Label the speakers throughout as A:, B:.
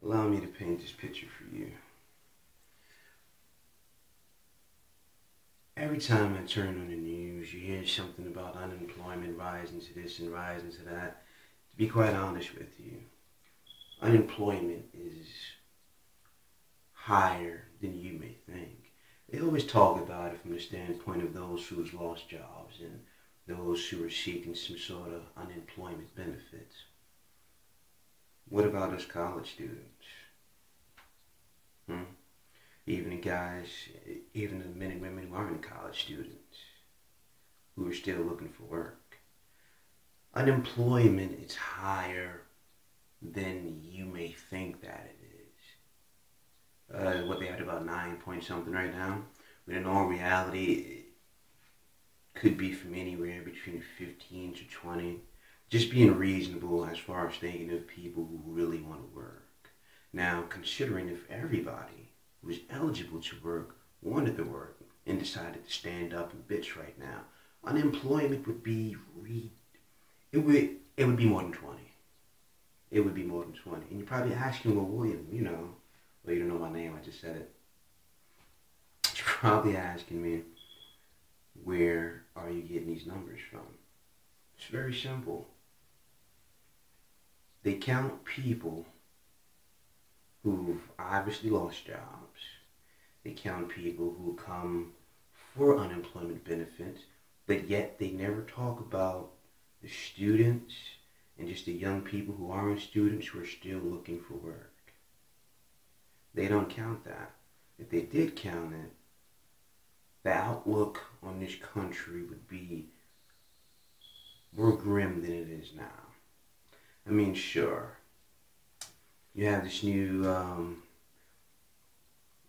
A: Allow me to paint this picture for you. Every time I turn on the news, you hear something about unemployment rising to this and rising to that. To be quite honest with you, unemployment is higher than you may think. They always talk about it from the standpoint of those who've lost jobs and those who are seeking some sort of unemployment benefits. What about us college students? Even the guys, even the men and women who aren't college students, who are still looking for work. Unemployment is higher than you may think that it is. What they had about 9 point something right now, when in all reality, it could be from anywhere between 15 to 20. Just being reasonable as far as thinking of people who really want to work. Now, considering if everybody who was eligible to work wanted to work and decided to stand up and bitch right now, unemployment would be it would be more than 20. It would be more than 20. And you're probably asking, well, William, well, you don't know my name, I just said it. You're probably asking me, where are you getting these numbers from? It's very simple. They count people who've obviously lost jobs. They count people who come for unemployment benefits, but yet they never talk about the students and just the young people who aren't students who are still looking for work. They don't count that. If they did count it, the outlook on this country would be more grim than it is now. I mean, sure, you have this new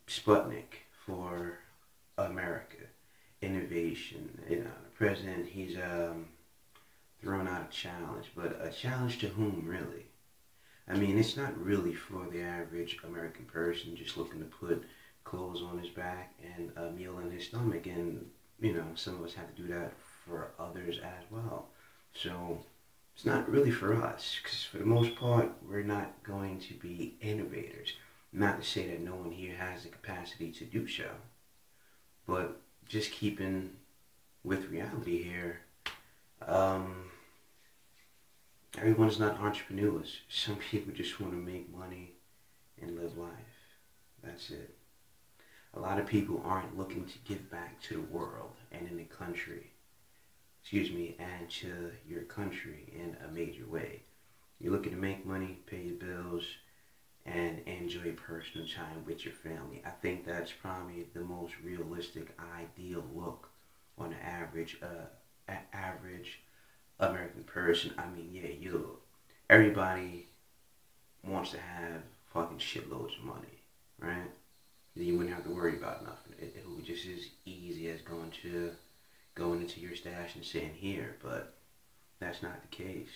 A: Sputnik for America, innovation. The president, he's thrown out a challenge, but a challenge to whom, really? I mean, it's not really for the average American person just looking to put clothes on his back and a meal in his stomach, and some of us have to do that for others as well. So it's not really for us, because for the most part, we're not going to be innovators. Not to say that no one here has the capacity to do so, but just keeping with reality here, everyone's not entrepreneurs. Some people just want to make money and live life. That's it. A lot of people aren't looking to give back to the world and in the country. And to your country in a major way. You're looking to make money, pay your bills, and enjoy personal time with your family. I think that's probably the most realistic, ideal look on the average American person. I mean, yeah, everybody wants to have fucking shitloads of money, right? You wouldn't have to worry about nothing. It would just as easy as going into your stash and saying here, but that's not the case.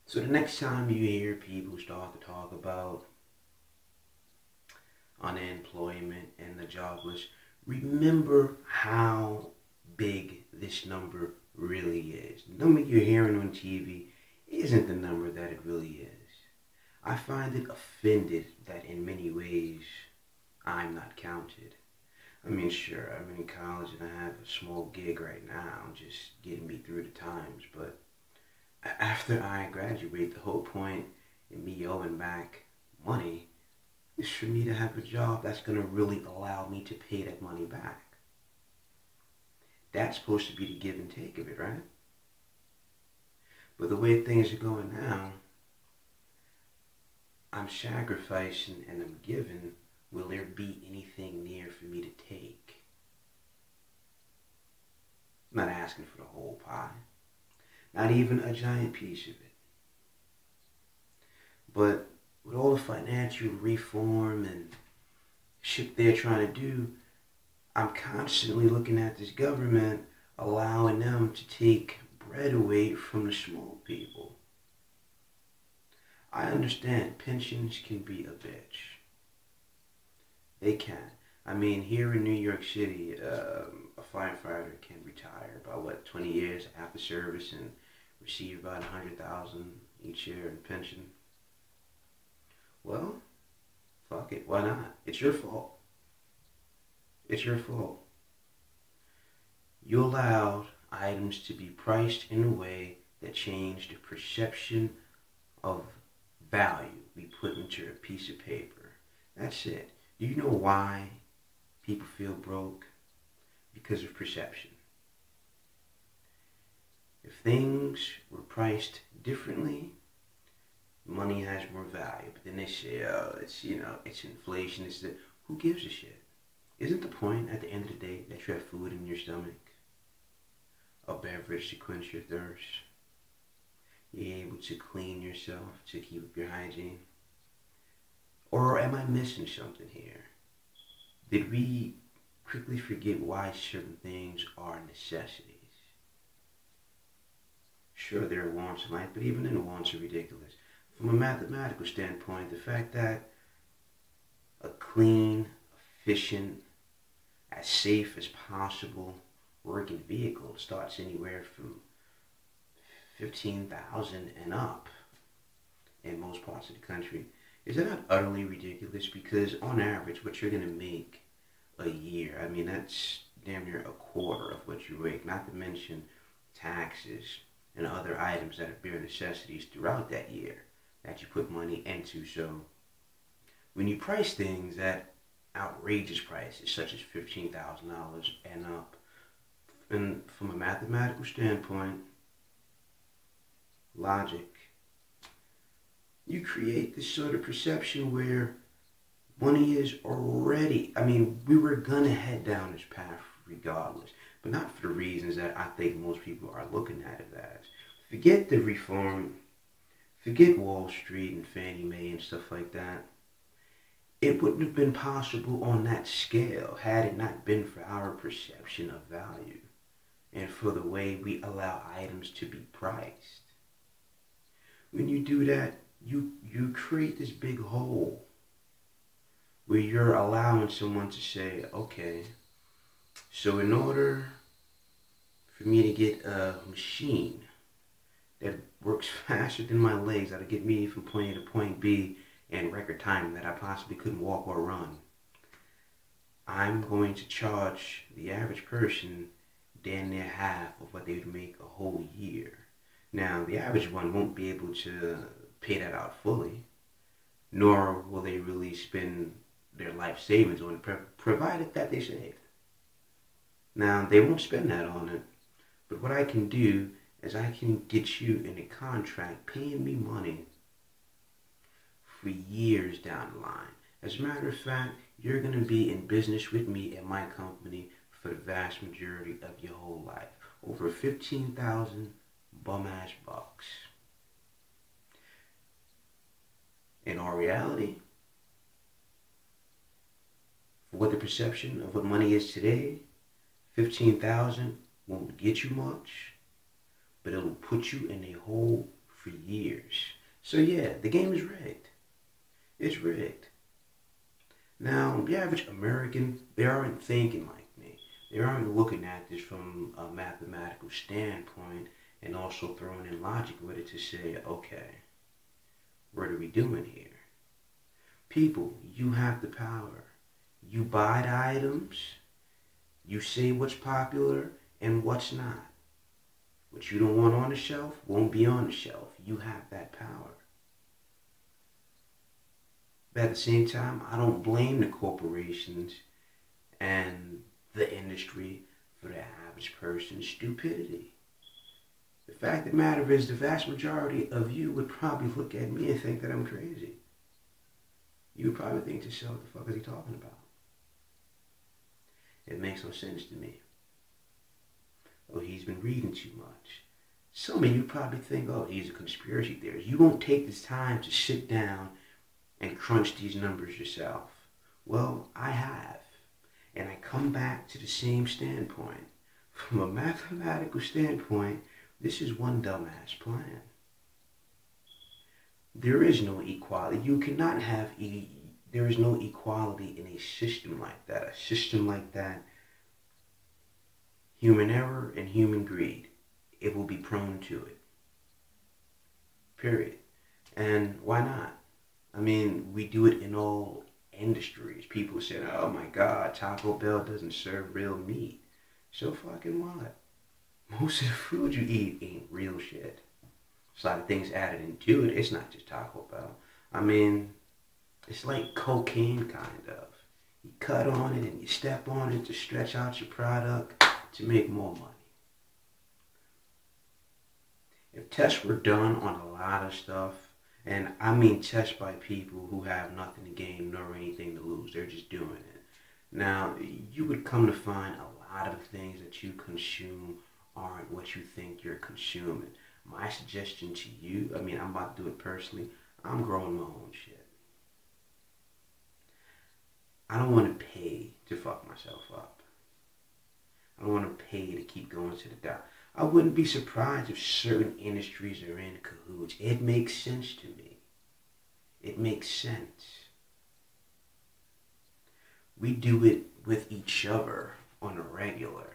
A: So the next time you hear people start to talk about unemployment and the jobless, remember how big this number really is. The number you're hearing on TV isn't the number that it really is. I find it offended that in many ways I'm not counted. I mean, sure, I'm in college and I have a small gig right now, just getting me through the times, but after I graduate, the whole point in me owing back money is for me to have a job that's going to really allow me to pay that money back. That's supposed to be the give and take of it, right? But the way things are going now, I'm sacrificing and I'm giving. Will there be anything near for me to take? I'm not asking for the whole pie. Not even a giant piece of it. But with all the financial reform and shit they're trying to do, I'm constantly looking at this government allowing them to take bread away from the small people. I understand pensions can be a bitch. They can. I mean, here in New York City, a firefighter can retire about 20 years after service and receive about $100,000 each year in pension. Fuck it, why not? It's your fault. It's your fault. You allowed items to be priced in a way that changed the perception of value we put into a piece of paper. That's it. Do you know why people feel broke? Because of perception. If things were priced differently, money has more value. But then they say, oh, it's inflation. Who gives a shit? Isn't the point at the end of the day that you have food in your stomach? A beverage to quench your thirst? You're able to clean yourself, to keep up your hygiene? Or am I missing something here? Did we quickly forget why certain things are necessities? Sure, there are wants in life, but even then the wants are ridiculous. From a mathematical standpoint, the fact that a clean, efficient, as safe as possible working vehicle starts anywhere from 15,000 and up in most parts of the country. Is that not utterly ridiculous? Because on average, what you're going to make a year, I mean, that's damn near a quarter of what you make, not to mention taxes and other items that are bare necessities throughout that year that you put money into. So when you price things at outrageous prices, such as $15,000 and up, and from a mathematical standpoint, logic, you create this sort of perception where money is already, I mean, we were gonna head down this path regardless, but not for the reasons that I think most people are looking at it as. Forget the reform, forget Wall Street and Fannie Mae and stuff like that. It wouldn't have been possible on that scale had it not been for our perception of value and for the way we allow items to be priced. When you do that, you create this big hole where you're allowing someone to say, okay, so in order for me to get a machine that works faster than my legs, that'll get me from point A to point B in record time that I possibly couldn't walk or run, I'm going to charge the average person damn near half of what they would make a whole year. Now, the average one won't be able to pay that out fully, nor will they really spend their life savings on it, provided that they saved. Now, they won't spend that on it, but what I can do is I can get you in a contract paying me money for years down the line. As a matter of fact, you're going to be in business with me and my company for the vast majority of your whole life. Over 15,000 bum-ass bucks. In our reality, for what the perception of what money is today, 15,000 won't get you much, but it'll put you in a hole for years. So yeah, the game is rigged. It's rigged. Now, the average American, they aren't thinking like me. They aren't looking at this from a mathematical standpoint and also throwing in logic with it to say, okay, what are we doing here? People, you have the power. You buy the items, you say what's popular and what's not. What you don't want on the shelf won't be on the shelf. You have that power. But at the same time, I don't blame the corporations and the industry for the average person's stupidity. The fact of the matter is, the vast majority of you would probably look at me and think that I'm crazy. You would probably think to yourself, what the fuck is he talking about? It makes no sense to me. Oh, he's been reading too much. Some of you probably think, oh, he's a conspiracy theorist. You won't take this time to sit down and crunch these numbers yourself. Well, I have. And I come back to the same standpoint. From a mathematical standpoint, this is one dumbass plan. There is no equality. You cannot have, there is no equality in a system like that. A system like that, human error and human greed, it will be prone to it. Period. And why not? I mean, we do it in all industries. People said, oh my God, Taco Bell doesn't serve real meat. So fucking what? Most of the food you eat ain't real shit. There's a lot of things added into it. It's not just Taco Bell. I mean, it's like cocaine, kind of. You cut on it and you step on it to stretch out your product to make more money. If tests were done on a lot of stuff, and I mean tests by people who have nothing to gain nor anything to lose, they're just doing it. Now, you would come to find a lot of things that you consume aren't what you think you're consuming. My suggestion to you, I mean, I'm about to do it personally, I'm growing my own shit. I don't want to pay to fuck myself up. I don't want to pay to keep going to the doctor. I wouldn't be surprised if certain industries are in cahoots. It makes sense to me. It makes sense. We do it with each other on a regular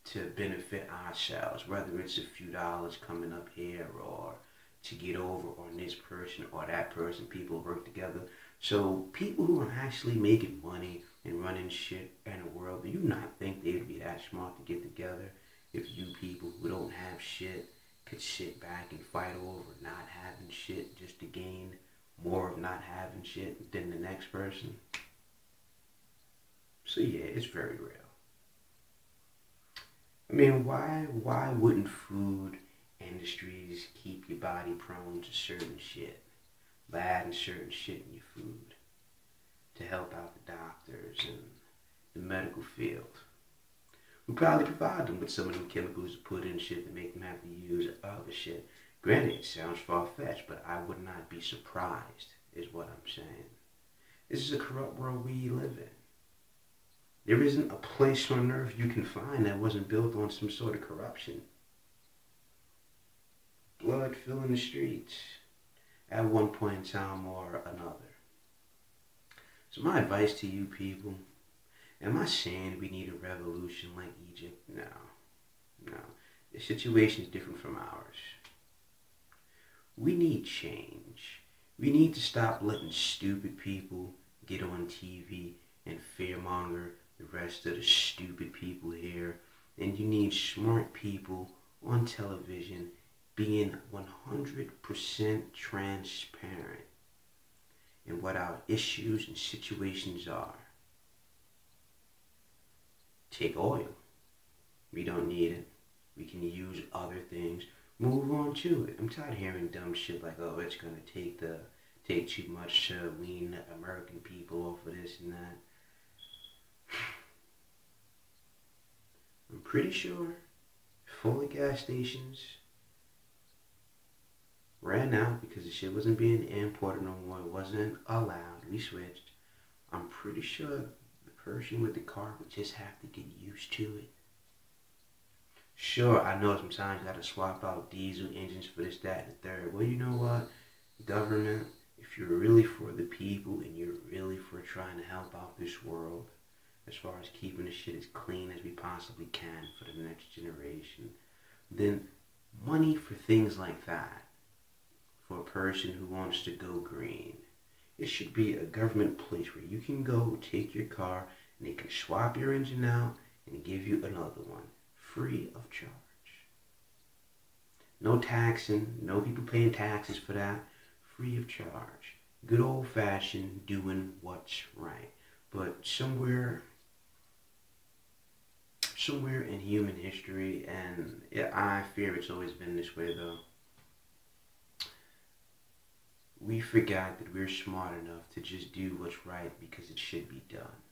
A: to benefit ourselves, whether it's a few dollars coming up here or to get over on this person or that person. People work together. So people who are actually making money and running shit in the world, do you not think they would be that smart to get together? If you people who don't have shit could sit back and fight over not having shit just to gain more of not having shit than the next person. So yeah, it's very real. I mean, why wouldn't food industries keep your body prone to certain shit by adding certain shit in your food to help out the doctors and the medical field? We probably provide them with some of them chemicals to put in shit to make them have to use other shit. Granted, it sounds far-fetched, but I would not be surprised, is what I'm saying. This is a corrupt world we live in. There isn't a place on earth you can find that wasn't built on some sort of corruption. Blood filling the streets at one point in time or another. So my advice to you people, am I saying we need a revolution like Egypt? No. The situation is different from ours. We need change. We need to stop letting stupid people get on TV and fearmonger the rest of the stupid people here. And you need smart people on television being 100% transparent in what our issues and situations are. Take oil. We don't need it. We can use other things. Move on to it. I'm tired of hearing dumb shit like, oh, it's gonna take too much to wean American people off of this and that. I'm pretty sure fully gas stations ran out because the shit wasn't being imported no more. It wasn't allowed. We switched. I'm pretty sure the person with the car would just have to get used to it. Sure, I know sometimes you gotta swap out diesel engines for this, that, and the third. Well, you know what? Government, if you're really for the people and you're really for trying to help out this world, as far as keeping the shit as clean as we possibly can for the next generation, then money for things like that, for a person who wants to go green, it should be a government place where you can go take your car and they can swap your engine out and give you another one. Free of charge. No taxing, no people paying taxes for that. Free of charge. Good old fashioned doing what's right. But somewhere in human history, and I fear it's always been this way though, we forgot that we're smart enough to just do what's right because it should be done.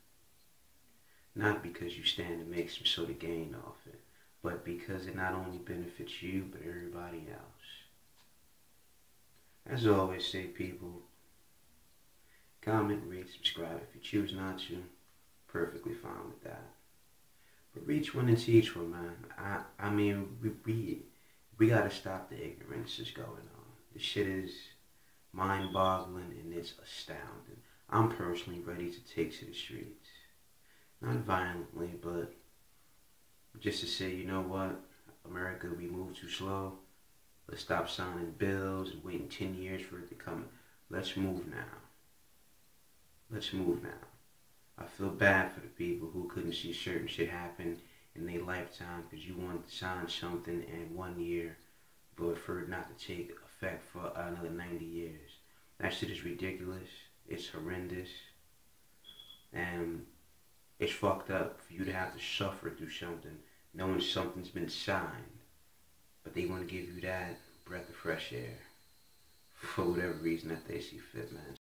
A: Not because you stand to make some sort of gain off it, but because it not only benefits you, but everybody else. As I always say, people, comment, rate, subscribe. If you choose not to, perfectly fine with that. But reach one and teach one, man. I mean, we gotta stop the ignorance that's going on. This shit is mind-boggling and it's astounding. I'm personally ready to take to the streets. Not violently, but just to say, you know what, America, we move too slow. Let's stop signing bills and waiting 10 years for it to come. Let's move now. let's move now. I feel bad for the people who couldn't see certain shit happen in their lifetime because you wanted to sign something in 1 year, but for it not to take effect for another 90 years. That shit is ridiculous. It's horrendous. And it's fucked up for you to have to suffer through something knowing something's been signed, but they want to give you that breath of fresh air for whatever reason that they see fit, man.